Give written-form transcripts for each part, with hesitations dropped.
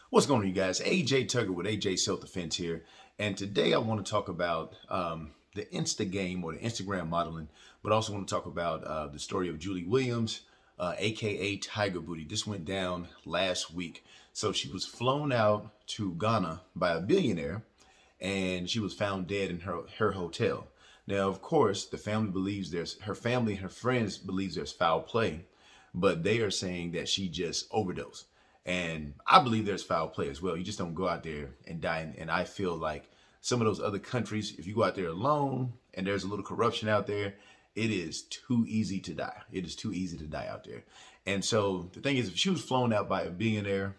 What's going on, you guys? AJ Tugger with AJ Self Defense here, and today I want to talk about the Insta game or the Instagram modeling, but also want to talk about the story of Julie Williams, aka Tiger Booty. This went down last week. So she was flown out to Ghana by a billionaire, and she was found dead in her hotel. Now, of course, the family believes there's her family and her friends believes there's foul play, but they are saying that she just overdosed. And I believe there's foul play as well. You just don't go out there and die. And I feel like some of those other countries, if you go out there alone and there's a little corruption out there, it is too easy to die. It is too easy to die out there. And so the thing is, if she was flown out by a billionaire,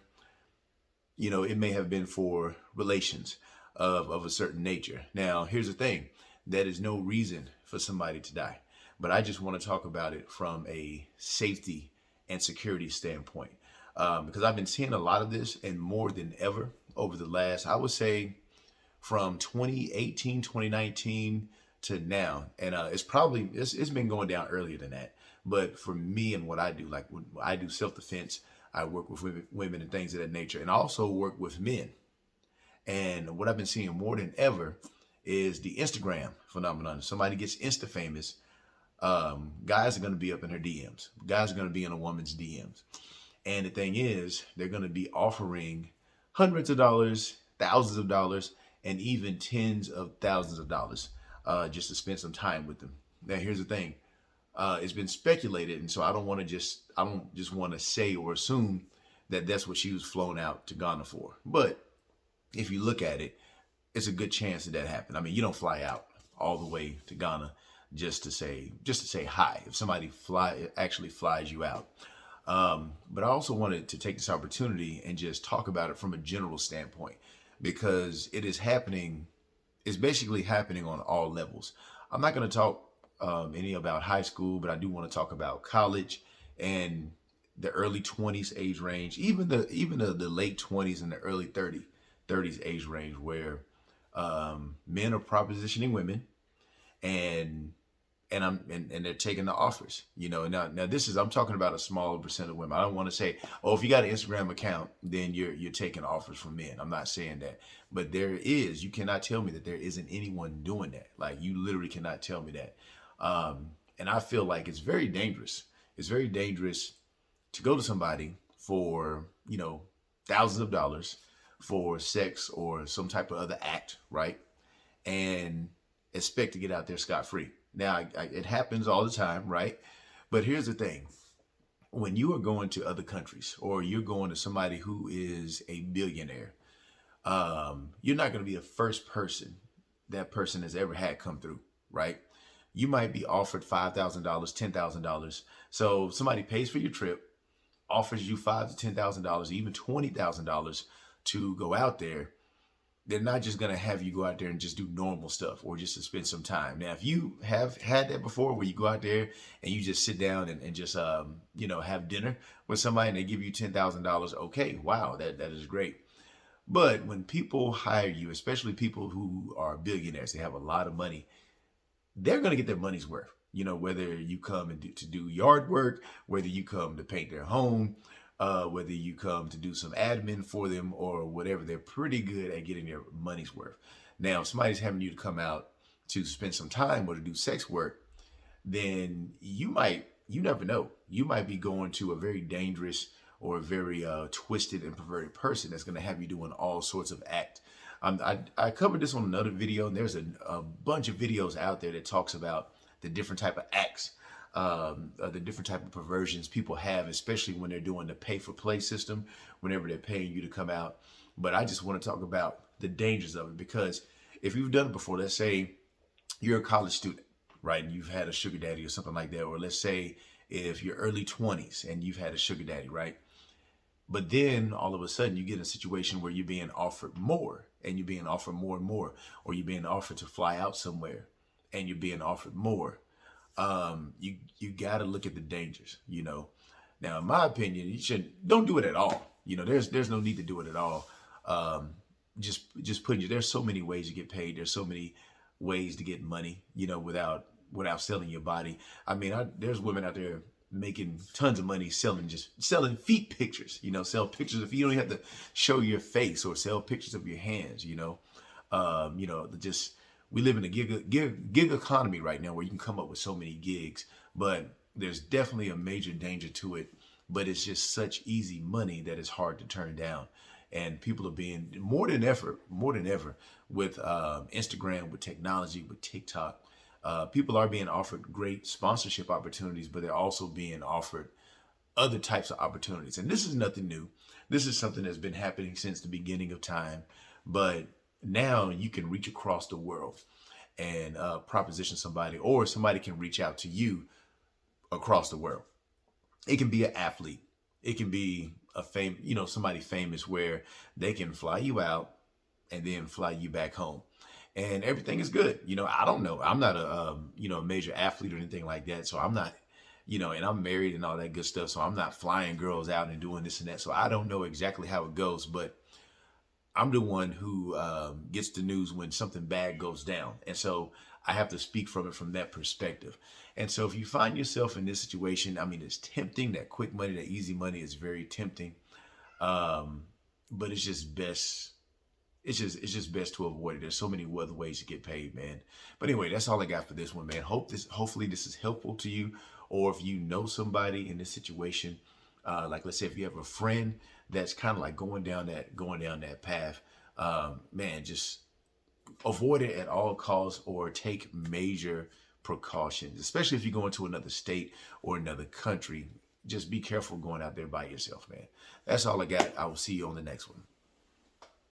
it may have been for relations of a certain nature. Now, here's the thing. That is no reason for somebody to die. But I just want to talk about it from a safety and security standpoint. Because I've been seeing a lot of this and more than ever over the last, I would say from 2018, 2019 to now. And it's been going down earlier than that. But for me and what I do, like when I do self-defense, I work with women and things of that nature, and I also work with men. And what I've been seeing more than ever is the Instagram phenomenon. If somebody gets Insta famous, guys are going to be up in her DMs. Guys are going to be in a woman's DMs. And the thing is, they're going to be offering hundreds of dollars, thousands of dollars, and even tens of thousands of dollars just to spend some time with them. Now, here's the thing. It's been speculated, and so I don't just want to say or assume that that's what she was flown out to Ghana for. But if you look at it, it's a good chance that happened. I mean, you don't fly out all the way to Ghana just to say hi. If somebody actually flies you out. But I also wanted to take this opportunity and just talk about it from a general standpoint, because it is happening. It's basically happening on all levels. I'm not going to talk any about high school, but I do want to talk about college and the early 20s age range, even the late 20s and the early 30s age range, where men are propositioning women, and they're taking the offers. Now I'm talking about a smaller percent of women. I don't want to say, oh, if you got an Instagram account, then you're taking offers from men. I'm not saying that, but you cannot tell me that there isn't anyone doing that. Like, you literally cannot tell me that. And I feel like it's very dangerous. It's very dangerous to go to somebody for, thousands of dollars for sex or some type of other act, right? And expect to get out there scot-free. Now, it happens all the time, right? But here's the thing. When you are going to other countries, or you're going to somebody who is a billionaire, you're not going to be the first person that person has ever had come through, right? You might be offered $5,000, $10,000. So somebody pays for your trip, offers you $5,000 to $10,000, even $20,000 to go out there. They're not just going to have you go out there and just do normal stuff or just to spend some time. Now, if you have had that before, where you go out there and you just sit down and just, have dinner with somebody and they give you $10,000, okay, wow, that is great. But when people hire you, especially people who are billionaires, they have a lot of money, they're going to get their money's worth. Whether you come to do yard work, whether you come to paint their home, whether you come to do some admin for them or whatever, they're pretty good at getting their money's worth. Now, if somebody's having you to come out to spend some time or to do sex work, then you never know. You might be going to a very dangerous or a very twisted and perverted person that's going to have you doing all sorts of act. I covered this on another video, and there's a bunch of videos out there that talks about the different type of acts, the different type of perversions people have, especially when they're doing the pay for play system, whenever they're paying you to come out. But I just want to talk about the dangers of it, because if you've done it before, let's say you're a college student, right? And you've had a sugar daddy or something like that. Or let's say if you're early 20s and you've had a sugar daddy, right? But then all of a sudden you get in a situation where you're being offered more, and you're being offered more and more, or you're being offered to fly out somewhere and you're being offered more. You got to look at the dangers, Now, in my opinion, don't do it at all. There's no need to do it at all. Just there's so many ways to get paid. There's so many ways to get money, without selling your body. I mean, there's women out there making tons of money selling feet pictures. Sell pictures of, you don't have to show your face, or sell pictures of your hands. Just, we live in a gig economy right now, where you can come up with so many gigs, but there's definitely a major danger to it. But it's just such easy money that it's hard to turn down. And people are being, more than ever, with Instagram, with technology, with TikTok, people are being offered great sponsorship opportunities, but they're also being offered other types of opportunities. And this is nothing new. This is something that's been happening since the beginning of time. But now you can reach across the world and proposition somebody, or somebody can reach out to you across the world. It can be an athlete. It can be somebody famous, where they can fly you out and then fly you back home, and everything is good. I don't know. I'm not a major athlete or anything like that, so I'm not, and I'm married and all that good stuff. So I'm not flying girls out and doing this and that. So I don't know exactly how it goes, but I'm the one who gets the news when something bad goes down. And so I have to speak from it from that perspective. And so if you find yourself in this situation, I mean, it's tempting. That quick money, that easy money is very tempting. But it's just best. It's just best to avoid it. There's so many other ways to get paid, man. But anyway, that's all I got for this one, man. Hopefully this is helpful to you. Or if you know somebody in this situation, like, let's say if you have a friend that's kind of like going down that path, man, just avoid it at all costs, or take major precautions, especially if you go into another state or another country. Just be careful going out there by yourself, man. That's all I got. I will see you on the next one.